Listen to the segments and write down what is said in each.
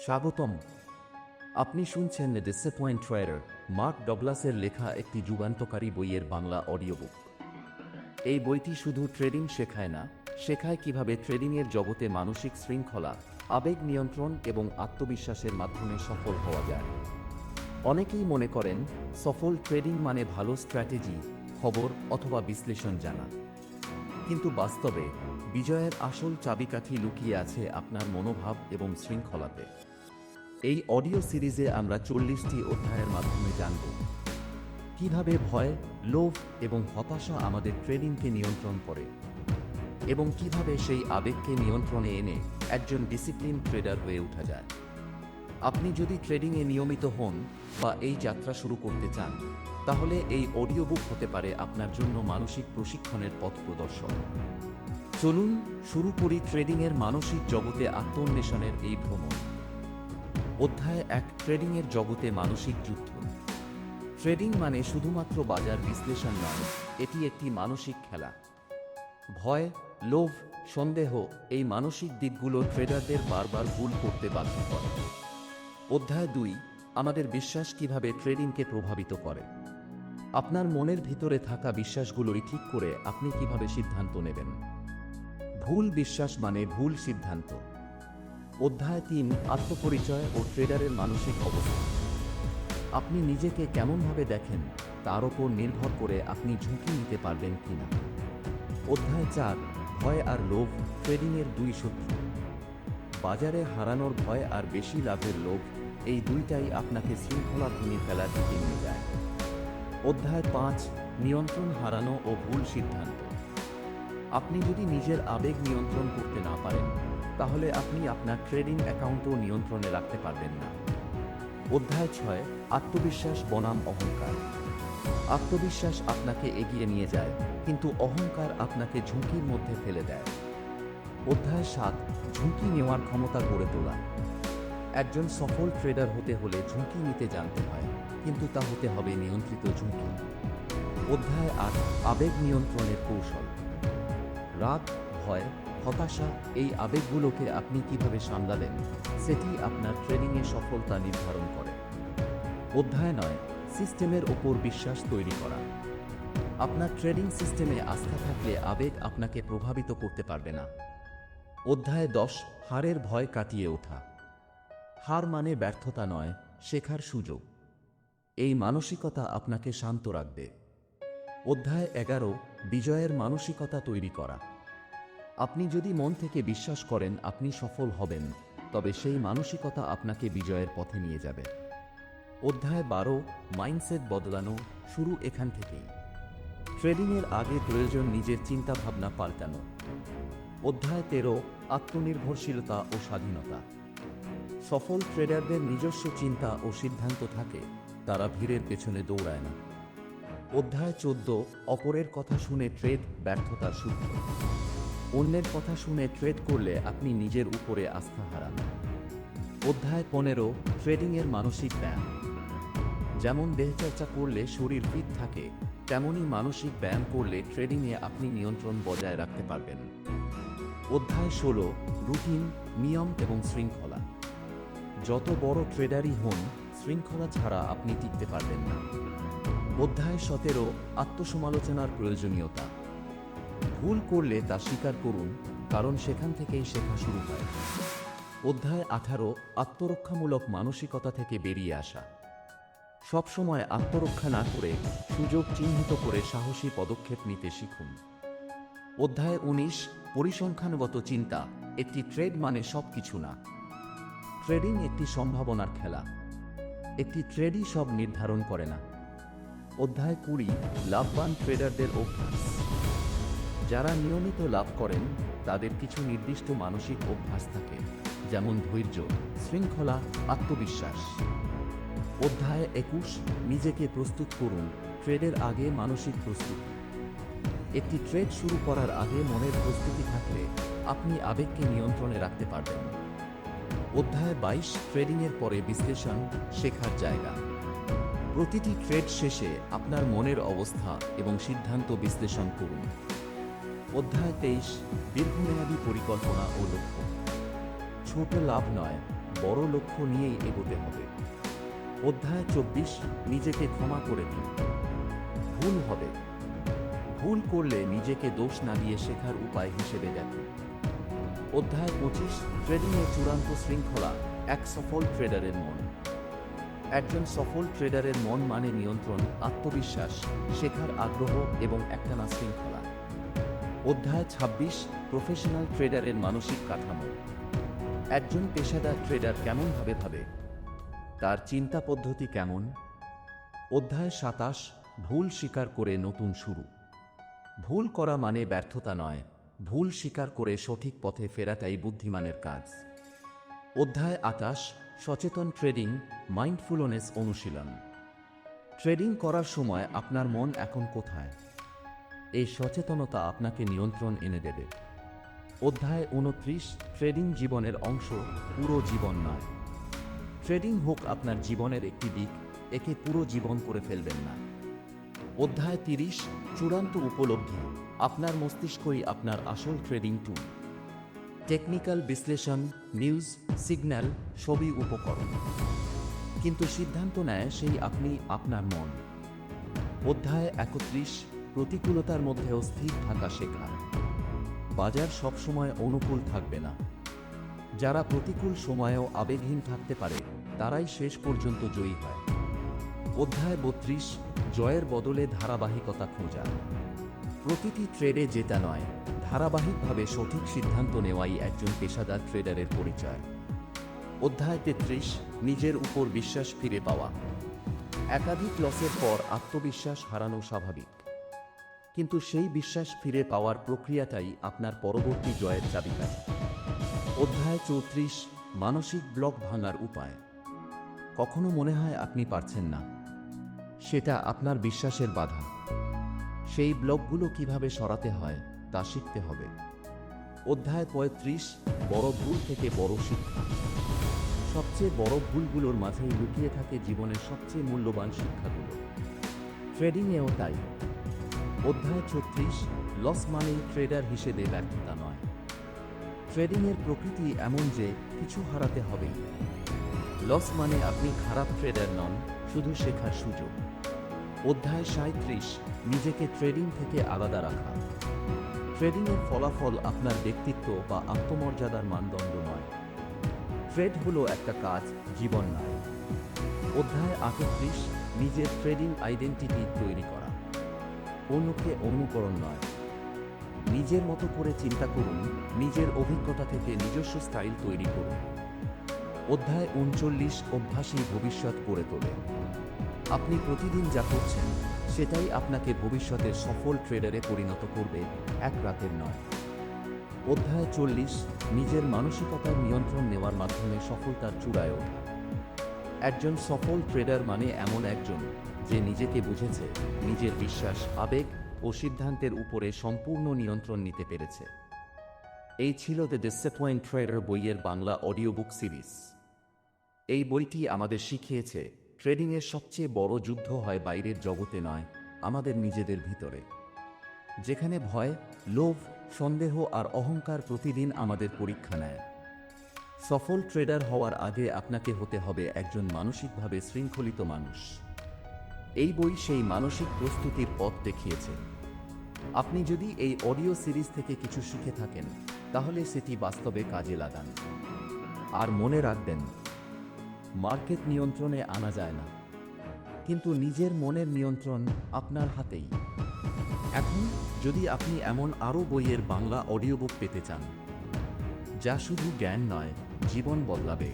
স্বাগতম। আপনি শুনছেন ডিসঅ্যাপয়েন্ট ট্রেডার, মার্ক ডগলাসের লেখা একটি যুগান্তকারী বইয়ের বাংলা অডিও বুক। এই বইটি শুধু ট্রেডিং শেখায় না, শেখায় কিভাবে ট্রেডিংয়ের জগতে মানসিক শৃঙ্খলা, আবেগ নিয়ন্ত্রণ এবং আত্মবিশ্বাসের মাধ্যমে সফল হওয়া যায়। অনেকেই মনে করেন সফল ট্রেডিং মানে ভালো স্ট্র্যাটেজি, খবর অথবা বিশ্লেষণ জানা। কিন্তু বাস্তবে বিজয়ের আসল চাবিকাঠি লুকিয়ে আছে আপনার মনোভাব এবং শৃঙ্খলাতে। এই অডিও সিরিজে আমরা 40টি অধ্যায়ের মাধ্যমে জানব কিভাবে ভয়, লোভ এবং হতাশা আমাদের ট্রেডিংকে নিয়ন্ত্রণ করে এবং কিভাবে সেই আবেগকে নিয়ন্ত্রণে এনে একজন ডিসিপ্লিন ট্রেডার হয়ে ওঠা যায়। আপনি যদি ট্রেডিংয়ে নিয়মিত হন বা এই যাত্রা শুরু করতে চান, তাহলে এই অডিও বুক হতে পারে আপনার জন্য মানসিক প্রশিক্ষণের পথ প্রদর্শক। চলুন শুরু করি ট্রেডিংয়ের মানসিক জগতে আত্মোন্বেষণের এই ভ্রমণ। অধ্যায় 1, ট্রেডিংয়ের জগতে মানসিক যুদ্ধ। ট্রেডিং মানে শুধুমাত্র বাজার বিশ্লেষণ নয়, এটি একটি মানসিক খেলা। ভয়, লোভ, সন্দেহ এই মানসিক দিকগুলো ট্রেডারদের বারবার ভুল করতে বাধ্য করে। অধ্যায় 2, আমাদের বিশ্বাস কিভাবে ট্রেডিংকে প্রভাবিত করে। আপনার মনের ভিতরে থাকা বিশ্বাসগুলোই ঠিক করে আপনি কিভাবে সিদ্ধান্ত নেবেন। ভুল বিশ্বাস মানে ভুল সিদ্ধান্ত। অধ্যায় 3, আত্মপরিচয় ও ট্রেডারের মানসিক অবস্থা। আপনি নিজেকে কেমনভাবে দেখেন তার ওপর নির্ভর করে আপনি ঝুঁকি নিতে পারবেন কিনা। অধ্যায় 4, ভয় আর লোভ, ট্রেডিংয়ের দুই শত্রু। বাজারে হারানোর ভয় আর বেশি লাভের লোভ, এই দুইটাই আপনাকে শৃঙ্খলা ভেঙে ফেলার দিকে নিয়ে যায়। অধ্যায় 5, নিয়ন্ত্রণ হারানো ও ভুল সিদ্ধান্ত। আপনি যদি নিজের আবেগ নিয়ন্ত্রণ করতে না পারেন, তাহলে আপনি আপনার ট্রেডিং অ্যাকাউন্টও নিয়ন্ত্রণে রাখতে পারবেন না। অধ্যায় 6, আত্মবিশ্বাস বনাম অহংকার। আত্মবিশ্বাস আপনাকে এগিয়ে নিয়ে যায়, কিন্তু অহংকার আপনাকে ঝুঁকির মধ্যে ফেলে দেয়। অধ্যায় 7, ঝুঁকি নেওয়ার ক্ষমতা গড়ে তোলা। একজন সফল ট্রেডার হতে হলে ঝুঁকি নিতে জানতে হয়, কিন্তু তা হতে হবে নিয়ন্ত্রিত ঝুঁকি। অধ্যায় 8, আবেগ নিয়ন্ত্রণের কৌশল। রাগ, ভয়, হতাশা এই আবেগগুলোকে আপনি কিভাবে সামলাবেন, সেটি আপনার ট্রেডিংয়ে সফলতা নির্ধারণ করে। অধ্যায় 9, সিস্টেমের ওপর বিশ্বাস তৈরি করা। আপনার ট্রেডিং সিস্টেমে আস্থা থাকলে আবেগ আপনাকে প্রভাবিত করতে পারবে না। অধ্যায় 10, হারের ভয় কাটিয়ে ওঠা। হার মানে ব্যর্থতা নয়, শেখার সুযোগ। এই মানসিকতা আপনাকে শান্ত রাখবে। অধ্যায় 11, বিজয়ের মানসিকতা তৈরি করা। আপনি যদি মন থেকে বিশ্বাস করেন আপনি সফল হবেন, তবে সেই মানসিকতা আপনাকে বিজয়ের পথে নিয়ে যাবে। অধ্যায় 12, মাইন্ডসেট বদলানো, শুরু এখান থেকেই। ট্রেডিংয়ের আগে প্রয়োজন নিজের চিন্তাভাবনা পাল্টানো। অধ্যায় 13, আত্মনির্ভরশীলতা ও স্বাধীনতা। সফল ট্রেডারদের নিজস্ব চিন্তা ও সিদ্ধান্ত থাকে, তারা ভিড়ের পেছনে দৌড়ায় না। অধ্যায় 14, অপরের কথা শুনে ট্রেড ব্যর্থতার সূত্র। অন্যের কথা শুনে ট্রেড করলে আপনি নিজের উপরে আস্থা হারান। অধ্যায় 15, ট্রেডিংয়ের মানসিক ব্যায়াম। যেমন দেহচর্চা করলে শরীর ফিট থাকে, তেমনই মানসিক ব্যায়াম করলে ট্রেডিংয়ে আপনি নিয়ন্ত্রণ বজায় রাখতে পারবেন। অধ্যায় 16, রুটিন, নিয়ম এবং শৃঙ্খলা। যত বড় ট্রেডারই হন, শৃঙ্খলা ছাড়া আপনি টিকতে পারবেন না। অধ্যায় 17, আত্মসমালোচনার প্রয়োজনীয়তা। ভুল করলে তা স্বীকার করুন, কারণ সেখান থেকেই শেখা শুরু হয়। অধ্যায় 18, আত্মরক্ষামূলক মানসিকতা থেকে বেরিয়ে আসা। সবসময় আত্মরক্ষা না করে সুযোগ চিহ্নিত করে সাহসী পদক্ষেপ নিতে শিখুন। অধ্যায় 19, পরিসংখ্যানগত চিন্তা। একটি ট্রেড মানে সব কিছু না। ট্রেডিং একটি সম্ভাবনার খেলা। একটি ট্রেডই সব নির্ধারণ করে না। অধ্যায় 20, লাভবান ট্রেডারদের অভ্যাস। যারা নিয়মিত লাভ করেন তাদের কিছু নির্দিষ্ট মানসিক অভ্যাস থাকে, যেমন ধৈর্য, শৃঙ্খলা, আত্মবিশ্বাস। অধ্যায় 21, নিজেকে প্রস্তুত করুন, ট্রেডের আগে মানসিক প্রস্তুতি। একটি ট্রেড শুরু করার আগে মনের প্রস্তুতি থাকলে আপনি আবেগকে নিয়ন্ত্রণে রাখতে পারবেন। অধ্যায় 22, ট্রেডিংয়ের পরে বিশ্লেষণ, শেখার জায়গা। প্রতিটি ট্রেড শেষে আপনার মনের অবস্থা এবং সিদ্ধান্ত বিশ্লেষণ করুন। অধ্যায় 23, দীর্ঘমেয়াদী পরিকল্পনা ও লক্ষ্য। ছোট লাভ নয়, বড় লক্ষ্য নিয়েই এগোতে হবে। অধ্যায় 24, নিজেকে ক্ষমা করে দিন। ভুল হবে। ভুল করলে নিজেকে দোষ না দিয়ে শেখার উপায় হিসেবে দেখুন। অধ্যায় 25, ট্রেডিংয়ের চূড়ান্ত শৃঙ্খলা, এক সফল ট্রেডারের মন। একজন সফল ট্রেডারের মন মানে নিয়ন্ত্রণ, আত্মবিশ্বাস, শেখার আগ্রহ এবং একটানা শৃঙ্খলা। অধ্যায় 26, প্রফেশনাল ট্রেডারের মানসিক কাঠামো। একজন পেশাদার ট্রেডার কেমনভাবে ভাবে, তার চিন্তা পদ্ধতি কেমন। অধ্যায় 27, ভুল স্বীকার করে নতুন শুরু। ভুল করা মানে ব্যর্থতা নয়, ভুল স্বীকার করে সঠিক পথে ফেরাটাই বুদ্ধিমানের কাজ। অধ্যায় 28, সচেতন ট্রেডিং, মাইন্ডফুলনেস অনুশীলন। ট্রেডিং করার সময় আপনার মন এখন কোথায়? এই সচেতনতা আপনাকে নিয়ন্ত্রণ এনে দেবে। অধ্যায় 29, ট্রেডিং জীবনের অংশ, পুরো জীবন নয়। ট্রেডিং হোক আপনার জীবনের একটি দিক, একে পুরো জীবন করে ফেলবেন না। অধ্যায় 30, চূড়ান্ত উপলব্ধি, আপনার মস্তিষ্কই আপনার আসল ট্রেডিং টুল। টেকনিক্যাল বিশ্লেষণ, নিউজ, সিগন্যাল সবই উপকরণ, কিন্তু সিদ্ধান্ত নেয় সেই আপনি, আপনার মন। অধ্যায় 31, প্রতিকূলতার মধ্যেও স্থির থাকা শেখা। বাজার সবসময় অনুকূল থাকবে না। যারা প্রতিকূল সময়েও আবেগহীন থাকতে পারে তারাই শেষ পর্যন্ত জয়ী হয়। অধ্যায় 32, জয়ের বদলে ধারাবাহিকতা খোঁজা। প্রতিটি ট্রেডে জেতা নয়, ধারাবাহিকভাবে সঠিক সিদ্ধান্ত নেওয়াই একজন পেশাদার ট্রেডারের পরিচয়। অধ্যায় 33, নিজের উপর বিশ্বাস ফিরে পাওয়া। একাধিক লসের পর আত্মবিশ্বাস হারানো স্বাভাবিক, কিন্তু সেই বিশ্বাস ফিরে পাওয়ার প্রক্রিয়াটাই আপনার পরবর্তী জয়ের চাবিকাঠি। অধ্যায় 34, মানসিক ব্লক ভাঙার উপায়। কখনো মনে হয় আপনি পারছেন না, সেটা আপনার বিশ্বাসের বাধা। সেই ব্লকগুলো কিভাবে সরাতে হয় তা শিখতে হবে। অধ্যায় 35, বড় ভুল থেকে বড় শিক্ষা। সবচেয়ে বড় ভুলগুলোর মাঝেই লুকিয়ে থাকে জীবনের সবচেয়ে মূল্যবান শিক্ষাগুলো। ট্রেডিংয়েও তাই। অধ্যায় 36, লস মানেই ট্রেডার হিসেবে ব্যর্থতা নয়। ট্রেডিংয়ের প্রকৃতি এমন যে কিছু হারাতে হবে। লস মানে আপনি খারাপ ট্রেডার নন, শুধু শেখার সুযোগ। অধ্যায় 37, নিজেকে ট্রেডিং থেকে আলাদা রাখা। ট্রেডিংয়ের ফলাফল আপনার ব্যক্তিত্ব বা আত্মমর্যাদার মানদণ্ড নয়। ট্রেড হলো একটা কাজ, জীবন নয়। অধ্যায় 38, নিজের ট্রেডিং আইডেন্টিটি তৈরি করা। অন্যকে অনুকরণ নয়, নিজের মতো করে চিন্তা করুন, নিজের অভিজ্ঞতা থেকে নিজস্ব স্টাইল তৈরি করুন। অধ্যায় 39, অভ্যাসই ভবিষ্যৎ গড়ে তোলে। আপনি প্রতিদিন যা করছেন সেটাই আপনাকে ভবিষ্যতের সফল ট্রেডারে পরিণত করবে, এক রাতের নয়। অধ্যায় 40, নিজের মানসিকতার নিয়ন্ত্রণ নেওয়ার মাধ্যমে সফলতার চূড়ায় ওঠা। একজন সফল ট্রেডার মানে এমন একজন যে নিজেকে বুঝেছে, নিজের বিশ্বাস, আবেগ ও সিদ্ধান্তের উপরে সম্পূর্ণ নিয়ন্ত্রণ নিতে পেরেছে। এই ছিল দ্য ডিসঅ্যাপয়েন্ট ট্রেডার বইয়ের বাংলা অডিও বুক সিরিজ। এই বইটি আমাদের শিখিয়েছে ট্রেডিংয়ের সবচেয়ে বড় যুদ্ধ হয় বাইরের জগতে নয়, আমাদের নিজেদের ভিতরে, যেখানে ভয়, লোভ, সন্দেহ আর অহংকার প্রতিদিন আমাদের পরীক্ষা নেয়। সফল ট্রেডার হওয়ার আগে আপনাকে হতে হবে একজন মানসিকভাবে শৃঙ্খলিত মানুষ। এই বই সেই মানসিক প্রস্তুতির পথ দেখিয়েছে। আপনি যদি এই অডিও সিরিজ থেকে কিছু শিখে থাকেন তাহলে সেটি বাস্তবে কাজে লাগান। আর মনে রাখবেন, মার্কেট নিয়ন্ত্রণে আনা যায় না, কিন্তু নিজের মনের নিয়ন্ত্রণ আপনার হাতেই। এখন যদি আপনি এমন আরও বইয়ের বাংলা অডিও বুক পেতে চান যা শুধু জ্ঞান নয়, জীবন বদলাবে,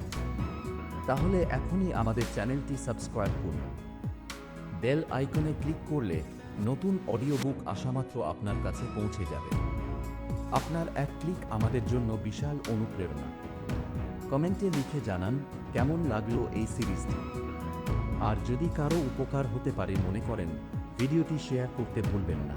তাহলে এখনই আমাদের চ্যানেলটি সাবস্ক্রাইব করুন। বেল আইকনে ক্লিক করলে নতুন অডিও বুক আসামাত্র আপনার কাছে পৌঁছে যাবে। আপনার এক ক্লিক আমাদের জন্য বিশাল অনুপ্রেরণা। কমেন্টে লিখে জানান কেমন লাগলো এই সিরিজটি। আর যদি কারো উপকার হতে পারে মনে করেন, ভিডিওটি শেয়ার করতে ভুলবেন না।